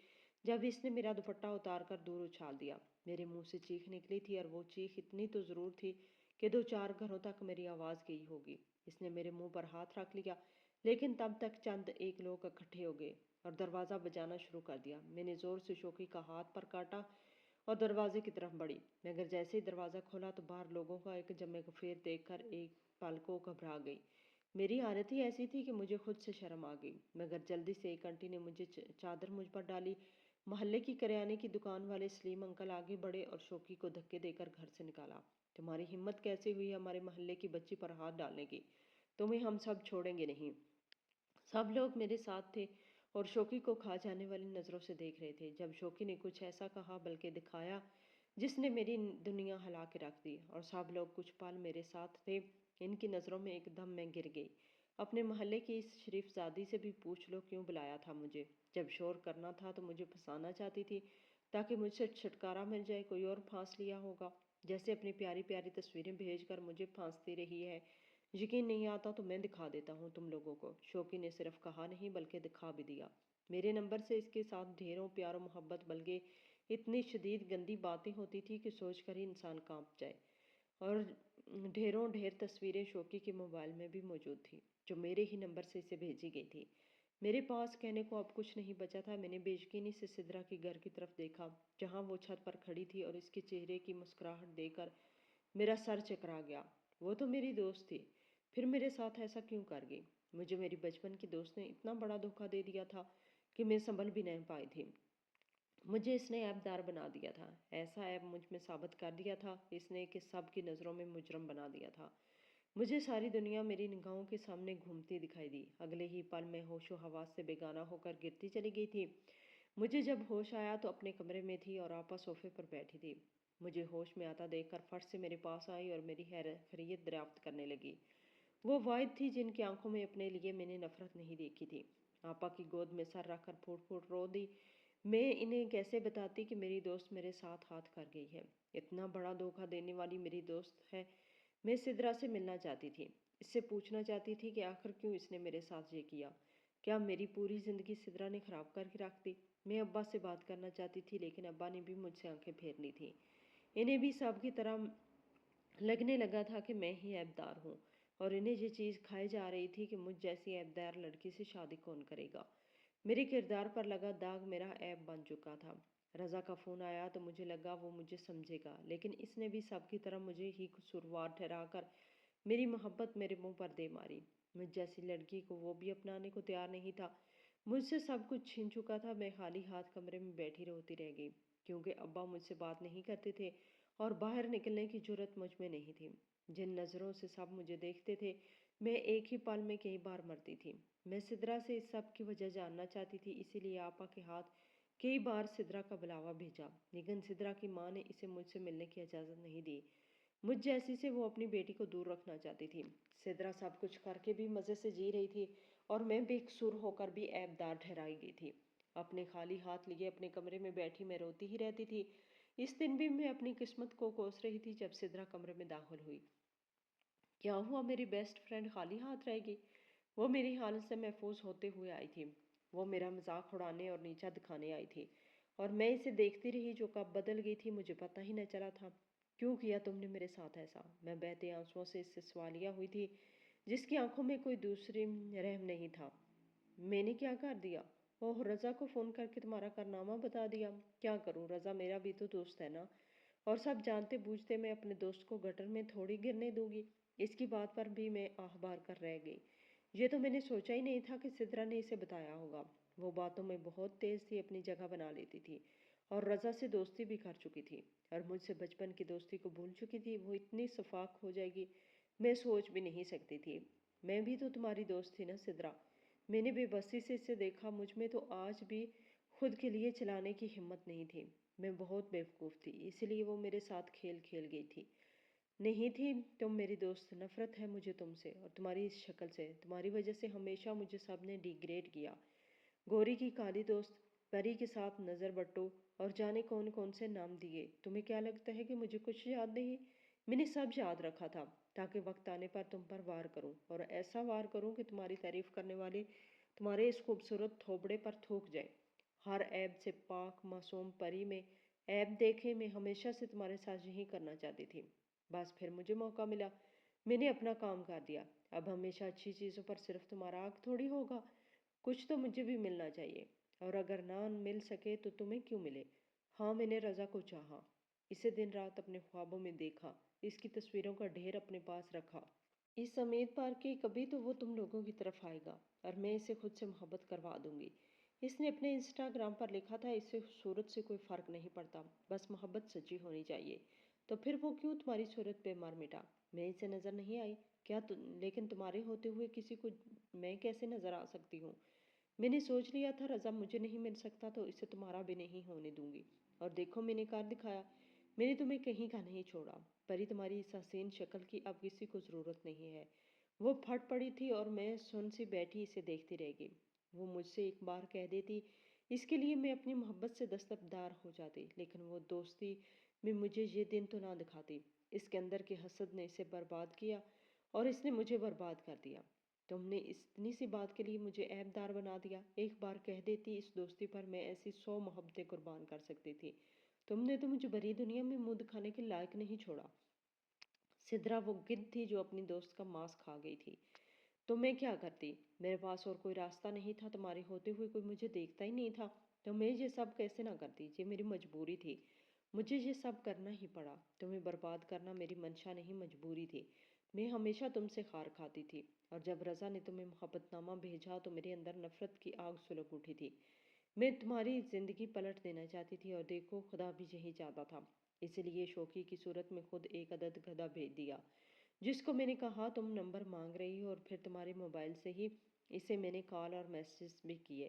जब इसने मेरा दुपट्टा उतार कर दूर उछाल दिया। मेरे मुंह से चीख निकली थी, और वो चीख इतनी तो ज़रूर थी कि 2-4 घरों तक मेरी आवाज़ गई होगी। इसने मेरे मुंह पर हाथ रख लिया, लेकिन तब तक चंद एक लोग इकट्ठे हो गए और दरवाज़ा बजाना शुरू कर दिया। मैंने ज़ोर से शौकी का हाथ पर काटा और दरवाजे की तरफ बढ़ी, मगर जैसे ही दरवाज़ा खोला तो बाहर लोगों का एक जमे गफेर देखकर एक पल को घबरा गई। मेरी हालत ही ऐसी थी कि मुझे खुद से शर्म आ गई, मगर जल्दी से एक आंटी ने मुझे चादर मुझ पर डाली। मोहल्ले की करियाने की दुकान वाले सलीम अंकल आगे बढ़े और शौकी को धक्के देकर घर से निकाला। तुम्हारी हिम्मत कैसे हुई हमारे मोहल्ले की बच्ची पर हाथ डालने की? तुम्हें हम सब छोड़ेंगे नहीं। सब लोग मेरे साथ थे और शौकी को खा जाने वाली नज़रों से देख रहे थे। जब शौकी ने कुछ ऐसा कहा बल्कि दिखाया जिसने मेरी दुनिया हिला के रख दी, और सब लोग कुछ पल मेरे साथ थे, इनकी नज़रों में एकदम मैं गिर गई। अपने मोहल्ले की इस शरीफजादी से भी पूछ लो क्यों बुलाया था मुझे। जब शोर करना था तो मुझे फंसाना चाहती थी ताकि मुझसे छुटकारा मिल जाए। कोई और फांस लिया होगा, जैसे अपनी प्यारी प्यारी तस्वीरें भेजकर मुझे फांसती रही है। यकीन नहीं आता तो मैं दिखा देता हूँ तुम लोगों को। शौकी ने सिर्फ कहा नहीं बल्कि दिखा भी दिया। मेरे नंबर से इसके साथ ढेरों प्यार और मोहब्बत, बल्कि इतनी शदीद गंदी बातें होती थी कि सोच कर ही इंसान कांप जाए। और ढेरों ढेर तस्वीरें शौकी के मोबाइल में भी मौजूद थी, जो मेरे ही नंबर से इसे भेजी गई थी। मेरे पास कहने को अब कुछ नहीं बचा था। मैंने बेयकीनी से सिद्रा के घर की तरफ देखा, जहाँ वो छत पर खड़ी थी, और इसके चेहरे की मुस्कुराहट देखकर मेरा सर चकरा गया। वो तो मेरी दोस्त थी, फिर मेरे साथ ऐसा क्यों कर गई? मुझे मेरी बचपन की दोस्त ने इतना बड़ा धोखा दे दिया था कि मैं संभल भी नहीं पाई थी। मुझे इसने ऐबदार बना दिया था। ऐसा ऐब मुझ में साबित कर दिया था इसने कि सब की नज़रों में मुजरम बना दिया था। मुझे सारी दुनिया मेरी निगाहों के सामने घूमती दिखाई दी। अगले ही पल मैं होशो हवास से बेगाना होकर गिरती चली गई थी। मुझे जब होश आया तो अपने कमरे में थी और आपा सोफे पर बैठी थी। मुझे होश में आता देखकर फट से मेरे पास आई और मेरी खैरियत दरियाफ्त करने लगी। वो वाहिद थी जिनकी आंखों में अपने लिए मैंने नफरत नहीं देखी थी। आपा की गोद में सर रखकर फूट फूट रो दी। मैं इन्हें कैसे बताती कि मेरी दोस्त मेरे साथ हाथ कर गई है। इतना बड़ा धोखा देने वाली मेरी दोस्त है। मैं सिद्रा से मिलना चाहती थी, इससे पूछना चाहती थी कि आखिर क्यों इसने मेरे साथ ये किया। क्या मेरी पूरी ज़िंदगी सिद्रा ने ख़राब करके रख दी? मैं अब्बा से बात करना चाहती थी, लेकिन अब्बा ने भी मुझसे आंखें फेर ली थी। इन्हें भी सब की तरह लगने लगा था कि मैं ही ऐबदार हूँ। और इन्हें ये चीज़ खाई जा रही थी कि मुझ जैसी ऐबदार लड़की से शादी कौन करेगा। मेरे किरदार पर लगा दाग मेरा ऐब बन चुका था। रज़ा का फ़ोन आया तो मुझे लगा वो मुझे समझेगा, लेकिन इसने भी सबकी तरह मुझे ही कसूरवार ठहराकर मेरी मोहब्बत मेरे मुंह पर दे मारी। मुझ जैसी लड़की को वो भी अपनाने को तैयार नहीं था। मुझसे सब कुछ छीन चुका था। मैं खाली हाथ कमरे में बैठी रोती रह गई, क्योंकि अब्बा मुझसे बात नहीं करते थे और बाहर निकलने की जुर्रत मुझ में नहीं थी। जिन नज़रों से सब मुझे देखते थे, मैं एक ही पल में कई बार मरती थी। मैं सिद्रा से इस सब की वजह जानना चाहती थी, इसीलिए आपा के हाथ कई बार सिद्रा का बुलावा भेजा, लेकिन सिद्रा की माँ ने इसे मुझसे मिलने की इजाज़त नहीं दी। मुझ जैसी से वो अपनी बेटी को दूर रखना चाहती थी। सिद्रा सब कुछ करके भी मज़े से जी रही थी और मैं बेकसूर होकर भी ऐबदार ठहराई गई थी। अपने खाली हाथ लिए अपने कमरे में बैठी मैं रोती ही रहती थी। इस दिन भी मैं अपनी किस्मत को कोस रही थी जब सिद्रा कमरे में दाखिल हुई। क्या हुआ, मेरी बेस्ट फ्रेंड खाली हाथ रहेगी? वो मेरी हालत से महफूज होते हुए आई थी। वो मेरा मजाक उड़ाने और नीचा दिखाने आई थी, और मैं इसे देखती रही। जो कब बदल गई थी मुझे पता ही न चला था। क्यों किया तुमने मेरे साथ ऐसा? मैं बहते आंसुओं से इससे सवालिया हुई थी, जिसकी आंखों में कोई दूसरी रहम नहीं था। मैंने क्या कर दिया? ओह, रज़ा को फ़ोन करके तुम्हारा कारनामा बता दिया। क्या करूं, रज़ा मेरा भी तो दोस्त है ना, और सब जानते बूझते मैं अपने दोस्त को गटर में थोड़ी गिरने दूंगी। इसकी बात पर भी मैं आह भर कर रह गई। ये तो मैंने सोचा ही नहीं था कि सिद्रा ने इसे बताया होगा। वो बातों में बहुत तेज थी, अपनी जगह बना लेती थी, और रज़ा से दोस्ती भी कर चुकी थी, और मुझसे बचपन की दोस्ती को भूल चुकी थी। वो इतनी शफाक हो जाएगी मैं सोच भी नहीं सकती थी। मैं भी तो तुम्हारी दोस्त थी ना सिद्रा। मैंने बेबसी से इसे देखा। मुझ में तो आज भी खुद के लिए चलाने की हिम्मत नहीं थी। मैं बहुत बेवकूफ़ थी, इसलिए वो मेरे साथ खेल खेल गई थी। नहीं थी तुम मेरी दोस्त। नफरत है मुझे तुमसे और तुम्हारी इस शक्ल से। तुम्हारी वजह से हमेशा मुझे सब ने डिग्रेड किया। गोरी की काली दोस्त, परी के साथ नज़र बट्टो, और जाने कौन कौन से नाम दिए। तुम्हें क्या लगता है कि मुझे कुछ याद नहीं? मैंने सब याद रखा था, ताकि वक्त आने पर तुम पर वार करूं, और ऐसा वार करूं कि तुम्हारी तारीफ करने वाले तुम्हारे इस खूबसूरत थोबड़े पर थूक जाए। हर ऐब से पाक मासूम परी में ऐब देखे। मैं हमेशा से तुम्हारे साथ यही करना चाहती थी। बस फिर मुझे मौका मिला, मैंने अपना काम कर दिया। अब हमेशा अच्छी चीज़ों पर सिर्फ तुम्हारा हक थोड़ी होगा। कुछ तो मुझे भी मिलना चाहिए, और अगर ना मिल सके तो तुम्हें क्यों मिले। हाँ, मैंने रज़ा को चाहा, इसे दिन रात अपने ख्वाबों में देखा, इसकी तस्वीरों का ढेर अपने पास रखा, इस उम्मीद पर कि कभी तो वो तुम लोगों की तरफ आएगा और मैं इसे खुद से मोहब्बत करवा दूंगी। इसने अपने इंस्टाग्राम पर लिखा था, इससे सूरत से कोई फ़र्क नहीं पड़ता, बस मोहब्बत सच्ची होनी चाहिए। तो फिर वो क्यों तुम्हारी सूरत पे मर मिटा? मैं इसे नज़र नहीं आई क्या लेकिन तुम्हारे होते हुए किसी को मैं कैसे नज़र आ सकती हूँ? मैंने सोच लिया था रज़ा मुझे नहीं मिल सकता तो इसे तुम्हारा भी नहीं होने दूंगी। और देखो मैंने कर दिखाया। मैंने तुम्हें कहीं का नहीं छोड़ा। परी, तुम्हारी इस हसीन शक्ल की अब किसी को ज़रूरत नहीं है। वो फट पड़ी थी और मैं सुन सी बैठी इसे देखती रह गई। वो मुझसे एक बार कह देती, इसके लिए मैं अपनी मोहब्बत से दस्तबरदार हो जाती, लेकिन वो दोस्ती में मुझे ये दिन तो ना दिखाती। इसके अंदर के हसद ने इसे बर्बाद किया और इसने मुझे बर्बाद कर दिया। तुमने इतनी सी बात के लिए मुझे ऐबदार बना दिया। एक बार कह देती, इस दोस्ती पर मैं ऐसी 100 मोहब्बतें कुर्बान कर सकती थी। तुमने तो मुझे भरी दुनिया में मुंह दिखाने के लायक नहीं छोड़ा। सिद्रा वो गिद्ध थी जो अपनी दोस्त का मांस खा गई थी। तो मैं क्या करती? मेरे पास और कोई रास्ता नहीं था। तुम्हारे होते हुए कोई मुझे देखता ही नहीं था, तो मैं ये सब कैसे ना करती? ये मेरी मजबूरी थी। मुझे ये सब करना ही पड़ा। तुम्हें बर्बाद करना मेरी मंशा नहीं, मजबूरी थी। मैं हमेशा तुमसे खार खाती थी, और जब रज़ा ने तुम्हें मोहब्बतनामा भेजा तो मेरे अंदर नफरत की आग सुलग उठी थी। मैं तुम्हारी ज़िंदगी पलट देना चाहती थी, और देखो खुदा भी यही चाहता था। इसलिए शोकी की सूरत में खुद एक अदद गधा भेज दिया, जिसको मैंने कहा तुम नंबर मांग रही हो, और फिर तुम्हारे मोबाइल से ही इसे मैंने कॉल और मैसेज भी किए,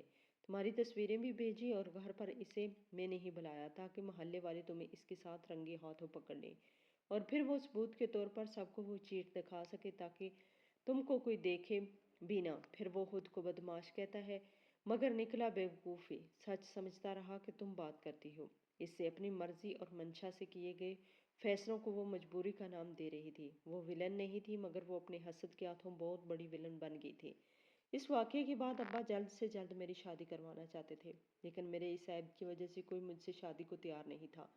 तुम्हारी तस्वीरें भी भेजी, और घर पर इसे मैंने ही बुलाया ताकि मोहल्ले वाले तुम्हें इसके साथ रंगे हाथों पकड़ लें, और फिर वो सबूत के तौर पर सबको वो चीट दिखा सके ताकि तुमको कोई देखे भी ना। फिर वो खुद को बदमाश कहता है, मगर निकला बेवकूफ़ी। सच समझता रहा कि तुम बात करती हो। इससे अपनी मर्जी और मंशा से किए गए फैसलों को वो मजबूरी का नाम दे रही थी। वो विलन नहीं थी, मगर वो अपने हसद के हाथों बहुत बड़ी विलन बन गई थी। इस वाक़ये के बाद अब्बा जल्द से जल्द मेरी शादी करवाना चाहते थे, लेकिन मेरे इस ऐब की वजह से कोई मुझसे शादी को तैयार नहीं था।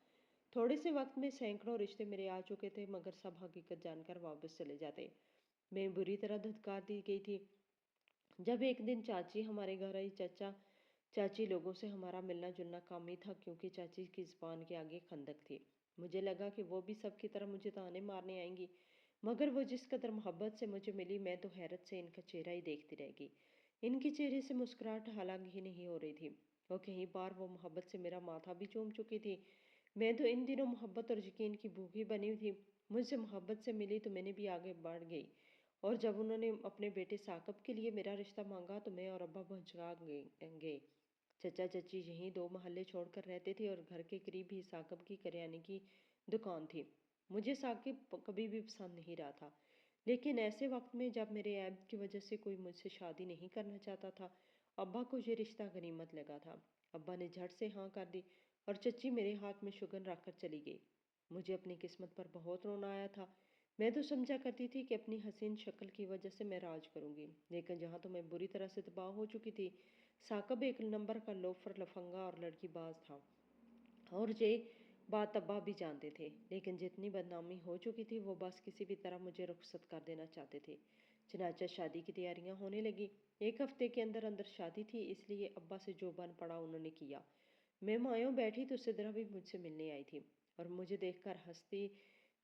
थोड़े से वक्त में सैकड़ों रिश्ते मेरे आ चुके थे, मगर सब हकीकत जानकर वापस चले जाते। मैं बुरी तरह धुतकार दी गई थी। जब एक दिन चाची हमारे घर आई, चाची लोगों से हमारा मिलना जुलना कम ही था क्योंकि चाची की जुबान के आगे खंदक थी। मुझे लगा कि वो भी सबकी तरह मुझे ताने मारने आएंगी, मगर वो जिस कदर मोहब्बत से मुझे मिली, मैं तो हैरत से इनका चेहरा ही देखती रह गई। इनके चेहरे से मुस्कुराहट हालांकि ही नहीं हो रही थी। वो कई बार वो मोहब्बत से मेरा माथा भी चूम चुकी थी। मैं तो इन दिनों मोहब्बत और यकीन की भूखी बनी हुई थी। मुझसे मोहब्बत से मिली तो मैंने भी आगे बढ़ गई, और जब उन्होंने अपने बेटे साकब के लिए मेरा रिश्ता मांगा तो मैं और अब्बा भुंचका गए। चचा चची यहीं 2 मोहल्ले छोड़कर रहते थे और घर के करीब ही साकब की करियाने की दुकान थी। मुझे साकिब कभी भी पसंद नहीं रहा था, लेकिन ऐसे वक्त में जब मेरे ऐब की वजह से कोई मुझसे शादी नहीं करना चाहता था, अब्बा को ये रिश्ता गनीमत लगा था। अब्बा ने झट से हाँ कर दी और चची मेरे हाथ में शुगन रखकर चली गई। मुझे अपनी किस्मत पर बहुत रोना आया था। मैं तो समझा करती थी कि अपनी हसीन शक्ल की वजह से मैं राज करूंगी, लेकिन जहाँ तो मैं बुरी तरह से तबाह हो चुकी थी। साकब एक नंबर का लोफर, लफंगा और लड़कीबाज था, और ये बात अब्बा भी जानते थे, लेकिन जितनी बदनामी हो चुकी थी वो बस किसी भी तरह मुझे रुखसत कर देना चाहते थे। चनाचा शादी की तैयारियां होने लगी। 1 हफ्ते के अंदर अंदर शादी थी, इसलिए अब्बा से जो बन पड़ा उन्होंने किया। मैं मायूं बैठी तो सिद्रा भी मुझसे मिलने आई थी और मुझे देखकर हंसती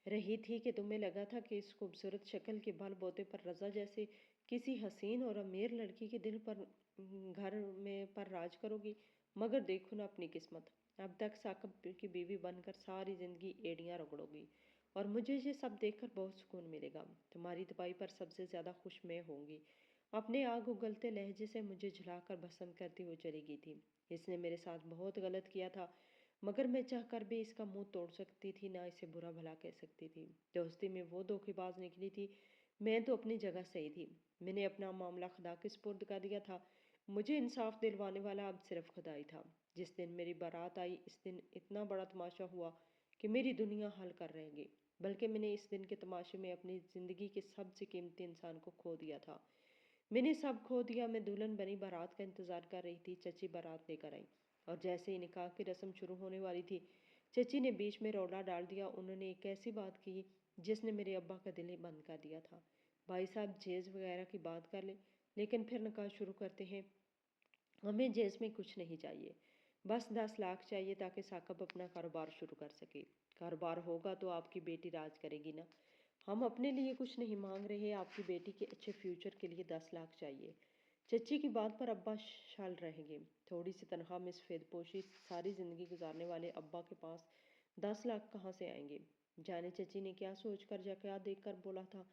रही थी कि तुम्हें लगा था कि इस खूबसूरत शक्ल के बल बोते पर रजा जैसे किसी हसीन और अमीर लड़की के दिल पर घर में पर राज करोगी, मगर देखो ना अपनी किस्मत। अब तक साकब की बीवी बनकर सारी जिंदगी एड़ियां रगड़ोगी, और मुझे ये सब देखकर बहुत सुकून मिलेगा। तुम्हारी तबाही पर सबसे ज्यादा खुश मैं होंगी। अपने आग उगलते लहजे से मुझे झुलाकर भस्म करती हुई चली गई थी। इसने मेरे साथ बहुत गलत किया था, मगर मैं चाहकर भी इसका मुंह तोड़ सकती थी ना इसे बुरा भला कह सकती थी। दोस्ती में वो धोखेबाज निकली थी, मैं तो अपनी जगह सही थी। मैंने अपना मामला खुदा के सुपुर्द कर दिया था। मुझे इंसाफ दिलवाने वाला अब सिर्फ खुदा ही था। जिस दिन मेरी बारात आई, इस दिन इतना बड़ा तमाशा हुआ कि मेरी दुनिया हल कर रह गई। बल्कि मैंने इस दिन के तमाशे में अपनी जिंदगी के सबसे कीमती इंसान को खो दिया था। मैंने सब खो दिया। मैं दुल्हन बनी बारात का इंतजार कर रही थी। चची बारात लेकर आई, और जैसे ही निकाह की रस्म शुरू होने वाली थी, चची ने बीच में रोड़ा डाल दिया। उन्होंने एक ऐसी बात की जिसने मेरे अब्बा का दिल ही बंद कर दिया था। भाई साहब, जेज वगैरह की बात कर ले, लेकिन फिर निकाह शुरू करते हैं। हमें जेज में कुछ नहीं चाहिए, बस 10 लाख चाहिए ताकि साकब अपना कारोबार शुरू कर सके। कारोबार होगा तो आपकी बेटी राज करेगी ना। हम अपने लिए कुछ नहीं मांग रहे, आपकी बेटी के अच्छे फ्यूचर के लिए 10 लाख चाहिए। चच्ची की बात पर अब्बा शाल रहेंगे। थोड़ी सी तनख्वाह में सफ़ेदपोशी सारी ज़िंदगी गुजारने वाले अब्बा के पास 10 लाख कहाँ से आएंगे? जाने चची ने क्या सोच कर या क्या देख कर बोला था,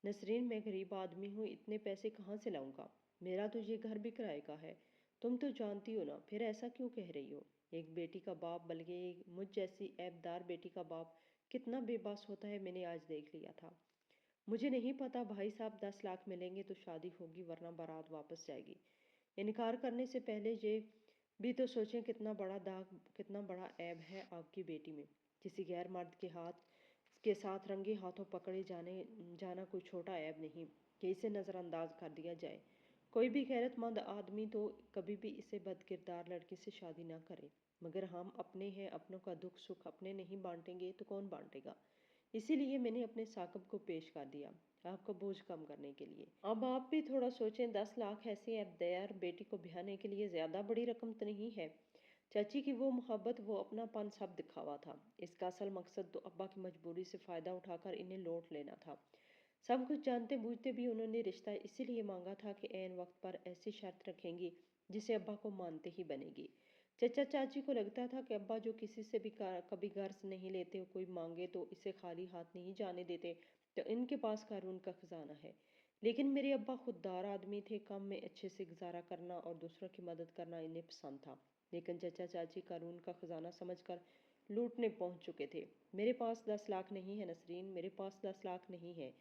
नसरीन मैं गरीब आदमी हूँ, इतने पैसे कहाँ से लाऊंगा? मेरा तो ये घर भी किराए का है। तुम तो जानती हो ना, फिर ऐसा क्यों कह रही हो? एक बेटी का बाप, बल्कि मुझ जैसी ऐबदार बेटी का बाप कितना बेबस होता है, मैंने आज देख लिया था। मुझे नहीं पता भाई साहब, 10 लाख मिलेंगे तो शादी होगी, वरना बारात वापस जाएगी। इनकार करने से पहले ये भी तो सोचें कितना बड़ा दाग, कितना बड़ा ऐब है आपकी बेटी में। किसी गैर मर्द के साथ रंगे हाथों पकड़े जाना कोई छोटा ऐब नहीं कि इसे नज़रअंदाज कर दिया जाए। कोई भी गैरतमंद आदमी तो कभी भी इसे बदकिरदार लड़की से शादी ना करे, मगर हम अपने हैं, अपनों का दुख सुख अपने नहीं बांटेंगे तो कौन बांटेगा? इसीलिए मैंने अपने साकब को पेश कर दिया, आपका बोझ कम करने के लिए। अब आप भी थोड़ा सोचें, 10 लाख ऐसी अबदैर बेटी को ब्याहने के लिए ज्यादा बड़ी रकम तो नहीं है। चाची की वो मोहब्बत, वो अपनापन सब दिखावा था। इसका असल मकसद तो अब्बा की मजबूरी से फायदा उठाकर इन्हें लौट लेना था। सब कुछ जानते बूझते भी उन्होंने रिश्ता इसीलिए मांगा था कि ऐन वक्त पर ऐसी शर्त रखेंगी जिसे अब्बा को मानते ही बनेगी। चचा चाची को लगता था कि अब्बा जो किसी से भी कभी गर्ज नहीं लेते, कोई मांगे तो इसे खाली हाथ नहीं जाने देते, तो इनके पास कानून का खजाना है। लेकिन मेरे अब्बा खुददार आदमी थे, कम में अच्छे से गुजारा करना और दूसरों की मदद करना इन्हें पसंद था। लेकिन चचा चाची कानून का खजाना समझकर लूटने पहुंच चुके थे। मेरे पास 10 लाख नहीं है नसरीन, मेरे पास 10 लाख नहीं है।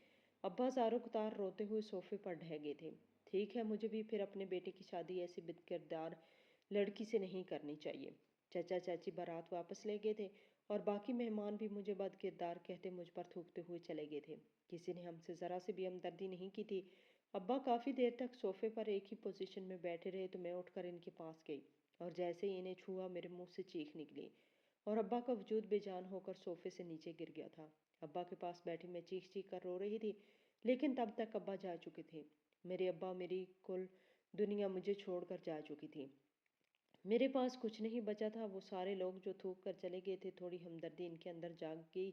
अब्बा ज़ारो कतार रोते हुए सोफे पर ढह गए थे। ठीक है, मुझे भी फिर अपने बेटे की शादी ऐसी बदकिरदार लड़की से नहीं करनी चाहिए। चाचा चाची बारात वापस ले गए थे, और बाकी मेहमान भी मुझे बदकिरदार कहते मुझ पर थूकते हुए चले गए थे। किसी ने हमसे ज़रा से भी हमदर्दी नहीं की थी। अब्बा काफ़ी देर तक सोफे पर एक ही पोजीशन में बैठे रहे तो मैं उठकर इनके पास गई, और जैसे ही इन्हें छुआ मेरे मुंह से चीख निकली, और अब्बा का वजूद बेजान होकर सोफे से नीचे गिर गया था। अब्बा के पास बैठी मैं चीख चीख कर रो रही थी, लेकिन तब तक अब्बा जा चुके थे। मेरे अब्बा, मेरी कुल दुनिया मुझे छोड़कर जा चुकी थी। मेरे पास कुछ नहीं बचा था। वो सारे लोग जो थूक कर चले गए थे, थोड़ी हमदर्दी इनके अंदर जाग गई,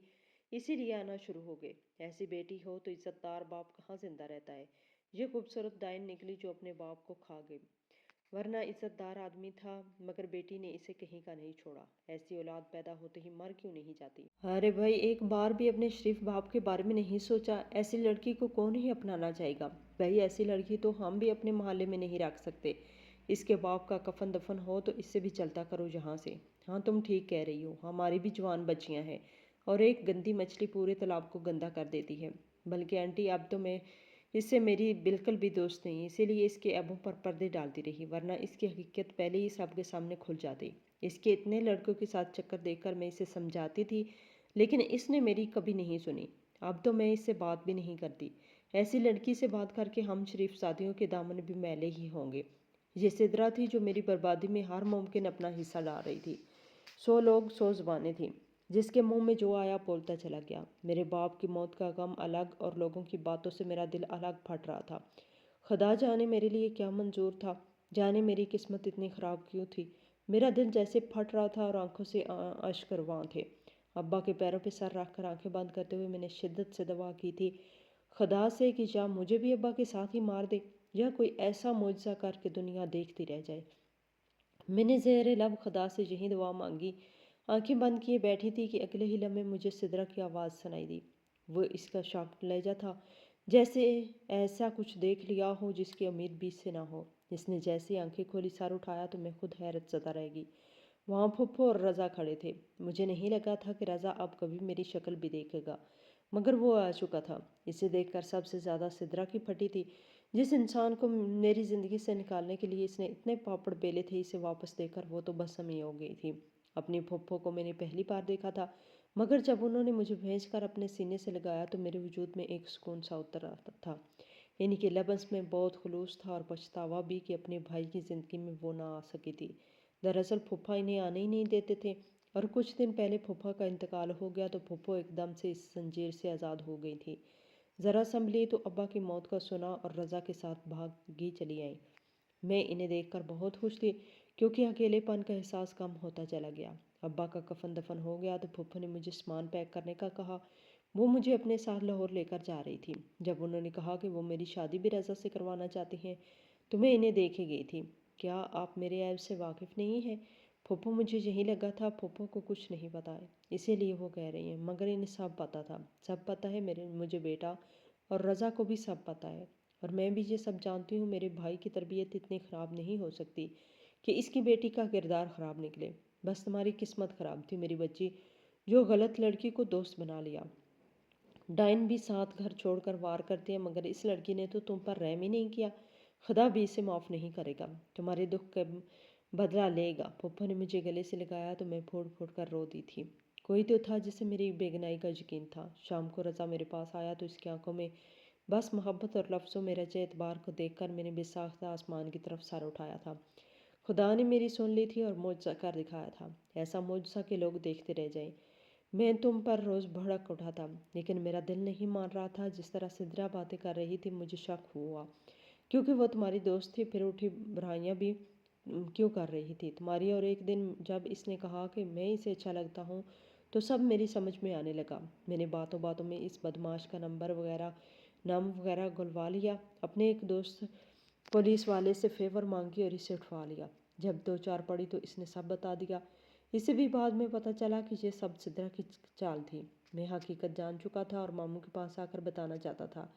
इसीलिए आना शुरू हो गए। ऐसी बेटी हो तो इज्जतदार बाप कहाँ जिंदा रहता है। ये खूबसूरत डायन निकली जो अपने बाप को खा गई, वरना इज्जतदार आदमी था। मगर बेटी ने इसे कहीं का नहीं छोड़ा। ऐसी औलाद पैदा होते ही मर क्यों नहीं जाती। अरे भाई, एक बार भी अपने शरीफ बाप के बारे में नहीं सोचा। ऐसी लड़की को कौन ही अपनाना चाहेगा। भाई, ऐसी लड़की तो हम भी अपने मोहल्ले में नहीं रख सकते। इसके बाप का कफन दफन हो तो इससे भी चलता करो यहाँ से। हाँ, तुम ठीक कह रही हो, हमारी भी जवान बच्चियाँ हैं, और एक गंदी मछली पूरे तालाब को गंदा कर देती है। बल्कि आंटी, अब तो मैं इससे मेरी बिल्कुल भी दोस्त नहीं, इसीलिए इसके ऐबों पर पर्दे डालती रही, वरना इसकी हकीकत पहले ही सबके सामने खुल जाती। इसके इतने लड़कों के साथ चक्कर देखकर मैं इसे समझाती थी, लेकिन इसने मेरी कभी नहीं सुनी। अब तो मैं इससे बात भी नहीं करती। ऐसी लड़की से बात करके हम शरीफ शादियों के दामन भी मैले ही होंगे। ये सिदरा थी जो मेरी बर्बादी में हर मुमकिन अपना हिस्सा डाल रही थी। 100 लोग 100 ज़ुबानें थीं। जिसके मुंह में जो आया बोलता चला गया। मेरे बाप की मौत का गम अलग और लोगों की बातों से मेरा दिल अलग फट रहा था। खुदा जाने मेरे लिए क्या मंजूर था, जाने मेरी किस्मत इतनी ख़राब क्यों थी। मेरा दिल जैसे फट रहा था और आंखों से अश्क रवां थे। अब्बा के पैरों पे सर रख कर आंखें बंद करते हुए मैंने शिद्दत से दुआ की थी खुदा से कि या मुझे भी अब्बा के साथ ही मार दे, या कोई ऐसा मुआवजा करके दुनिया देखती रह जाए। मैंने ज़ेरे लब खुदा से यही दुआ मांगी। आंखें बंद किए बैठी थी कि अगले ही लम्हे मुझे सिदरा की आवाज़ सुनाई दी। वो इसका शार्प लहजा था, जैसे ऐसा कुछ देख लिया हो जिसकी उम्मीद भी से ना हो। इसने जैसी आंखें खोली, सर उठाया तो मैं खुद हैरत ज़दा रह गई। वहाँ फुप्पो और रज़ा खड़े थे। मुझे नहीं लगा था कि रज़ा अब कभी मेरी शक्ल भी देखेगा, मगर वो आ चुका था। इसे देखकर सबसे ज़्यादा सिदरा की फटी थी। जिस इंसान को मेरी ज़िंदगी से निकालने के लिए इसने इतने पापड़ बेले थे, इसे वापस देखकर वो तो बस ही हो गई थी। अपनी फुप्पो को मैंने पहली बार देखा था, मगर जब उन्होंने मुझे भेज कर अपने सीने से लगाया तो मेरे वजूद में एक सुकून सा उतर आता था। इनके लफ्ज़ में बहुत खुलूस था और पछतावा भी कि अपने भाई की ज़िंदगी में वो ना आ सकी थी। दरअसल फूफा इन्हें आने ही नहीं देते थे, और कुछ दिन पहले फूफा का इंतकाल हो गया तो फूफो एकदम से इस जंजीर से आज़ाद हो गई थी। ज़रा संभली तो अब्बा की मौत का सुना और रज़ा के साथ भागी चली आई। मैं इन्हें देखकर बहुत खुश थी, क्योंकि अकेलेपन का एहसास कम होता चला गया। अब्बा का कफन दफन हो गया तो फूफो ने मुझे सामान पैक करने का कहा। वो मुझे अपने साथ लाहौर लेकर जा रही थी। जब उन्होंने कहा कि वो मेरी शादी भी रज़ा से करवाना चाहती हैं, तो मैं इन्हें देखे गई थी। क्या आप मेरे ऐब से वाकिफ़ नहीं हैं? फूफो, मुझे यही लगा था फूफो को कुछ नहीं पता है, इसीलिए वो कह रही हैं, मगर इन्हें सब पता था। सब पता है मुझे बेटा, और रज़ा को भी सब पता है। और मैं भी ये सब जानती हूँ। मेरे भाई की तरबियत इतनी ख़राब नहीं हो सकती कि इसकी बेटी का किरदार ख़राब निकले। बस तुम्हारी किस्मत ख़राब थी मेरी बच्ची, जो गलत लड़की को दोस्त बना लिया। डाइन भी साथ घर छोड़कर वार करते हैं, मगर इस लड़की ने तो तुम पर रहम ही नहीं किया। खुदा भी इसे माफ़ नहीं करेगा, तुम्हारे दुख का बदला लेगा। पप्पू ने मुझे गले से लगाया तो मैं फूट फूट कर रो दी थी। कोई तो था जिसे मेरी बेगनाई का यकीन था। शाम को रज़ा मेरे पास आया तो इसकी आंखों में बस मोहब्बत और लफ्ज़ों में रचे एतबार को देखकर मैंने बेसाख्ता आसमान की तरफ सर उठाया था। खुदा ने मेरी सुन ली थी और मुझसा कर दिखाया था, ऐसा मुझसा के लोग देखते रह जाएं। मैं तुम पर रोज़ भड़क उठा था, लेकिन मेरा दिल नहीं मान रहा था। जिस तरह सिदरा बातें कर रही थी मुझे शक हुआ, क्योंकि वो तुम्हारी दोस्त थी, फिर उठी बुराइयाँ भी क्यों कर रही थी तुम्हारी। और एक दिन जब इसने कहा कि मैं इसे अच्छा लगता हूँ, तो सब मेरी समझ में आने लगा। मैंने बातों बातों में इस बदमाश का नाम वगैरह गुलवा लिया। अपने एक दोस्त पुलिस वाले से फेवर मांगी और इसे उठवा लिया। जब 2 4 पड़ी तो इसने सब बता दिया। इसे भी बाद में पता चला कि ये सब सिद्रा की चाल थी। मैं हकीकत जान चुका था और मामू के पास आकर बताना चाहता था,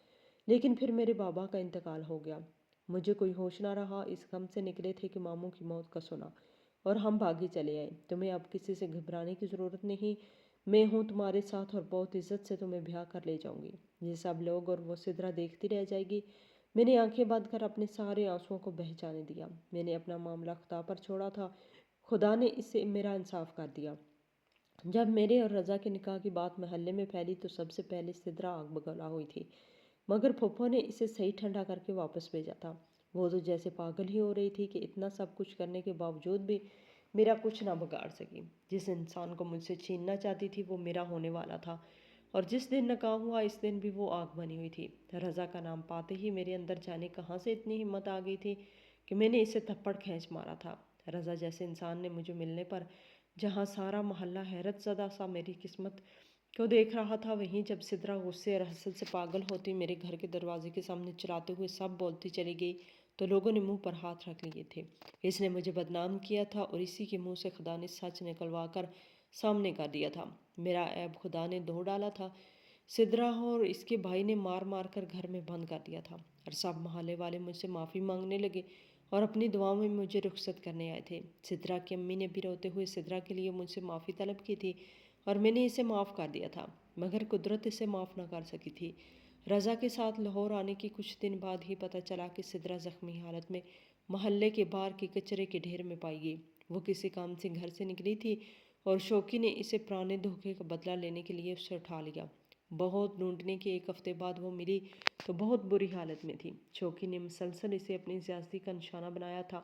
लेकिन फिर मेरे बाबा का इंतकाल हो गया। मुझे कोई होश ना रहा। इस गम से निकले थे कि मामू की मौत का सुना और हम भागे चले आए। तुम्हें अब किसी से घबराने की ज़रूरत नहीं। मैं हूँ तुम्हारे साथ और बहुत इज्जत से तुम्हें ब्याह कर ले जाऊँगी। ये सब लोग और वो सिदरा देखती रह जाएगी। मैंने आंखें बंद कर अपने सारे आंसुओं को बह जाने दिया। मैंने अपना मामला खुदा पर छोड़ा था। खुदा ने इससे मेरा इंसाफ कर दिया। जब मेरे और रज़ा के निकाह की बात महल्ले में फैली तो सबसे पहले सिदरा आग बगला हुई थी, मगर फूफो ने इसे सही ठंडा करके वापस भेजा था। वो तो जैसे पागल ही हो रही थी कि इतना सब कुछ करने के बावजूद भी मेरा कुछ ना बिगाड़ सकी। जिस इंसान को मुझसे छीनना चाहती थी वो मेरा होने वाला था, اور جس دن نکاح ہوا اس دن بھی وہ آگ بنی ہوئی تھی۔ رضا کا نام پاتے ہی میرے اندر جانے کہاں سے اتنی ہمت آ گئی تھی کہ میں نے اسے تھپڑ کھینچ مارا تھا۔ رضا جیسے انسان نے مجھے ملنے پر جہاں سارا محلہ حیرت زدہ سا میری قسمت کو دیکھ رہا تھا، وہیں جب سدرا غصے اور حسد سے پاگل ہوتی میرے گھر کے دروازے کے سامنے چلاتے ہوئے سب بولتی چلی گئی تو لوگوں نے منہ پر ہاتھ رکھ لیے تھے۔ اس نے مجھے بدنام کیا تھا اور اسی کے منہ سے خدا نے سچ نکلوا کر سامنے کر دیا تھا۔ میرا عیب خدا نے دھو ڈالا تھا۔ سدرا اور اس کے بھائی نے مار مار کر گھر میں بند کر دیا تھا اور سب محلے والے مجھ سے معافی مانگنے لگے اور اپنی دعاؤں میں مجھے رخصت کرنے آئے تھے۔ سدرا کی امی نے بھی روتے ہوئے سدرا کے لیے مجھ سے معافی طلب کی تھی اور میں نے اسے معاف کر دیا تھا، مگر قدرت اسے معاف نہ کر سکی تھی۔ رضا کے ساتھ لاہور آنے کے کچھ دن بعد ہی پتہ چلا کہ سدرا زخمی حالت میں محلے کے باہر کے کچرے کے ڈھیر میں پائی گئی۔ وہ کسی کام سے گھر سے نکلی تھی اور شوکی نے اسے پرانے دھوکے کا بدلہ لینے کے لیے اسے اٹھا لیا۔ بہت ڈھونڈنے کے ایک ہفتے بعد وہ ملی تو بہت بری حالت میں تھی۔ شوکی نے مسلسل اسے اپنی زیادتی کا نشانہ بنایا تھا۔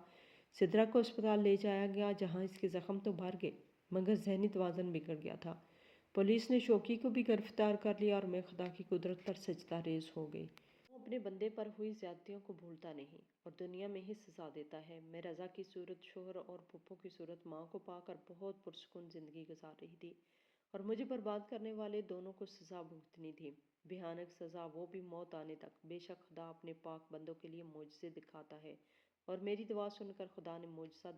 سدرا کو اسپتال لے جایا گیا جہاں اس کے زخم تو بھر گئے مگر ذہنی توازن بگڑ گیا تھا۔ پولیس نے شوکی کو بھی گرفتار کر لیا اور میں خدا کی قدرت پر سجدہ ریز ہو گئی۔ وہ اپنے بندے پر ہوئی زیادتیوں کو بھولتا نہیں اور دنیا میں ہی سزا دیتا ہے۔ میں رضا کی صورت شوہر اور پھپھو کی صورت ماں کو پا کر بہت پرسکون زندگی گزار رہی تھی اور مجھے برباد کرنے والے دونوں کو سزا بھگتنی تھی، بھیانک سزا، وہ بھی موت آنے تک۔ بے شک خدا اپنے پاک بندوں کے لیے معجزے دکھاتا ہے اور میری دعا سن کر خدا نے معجزہ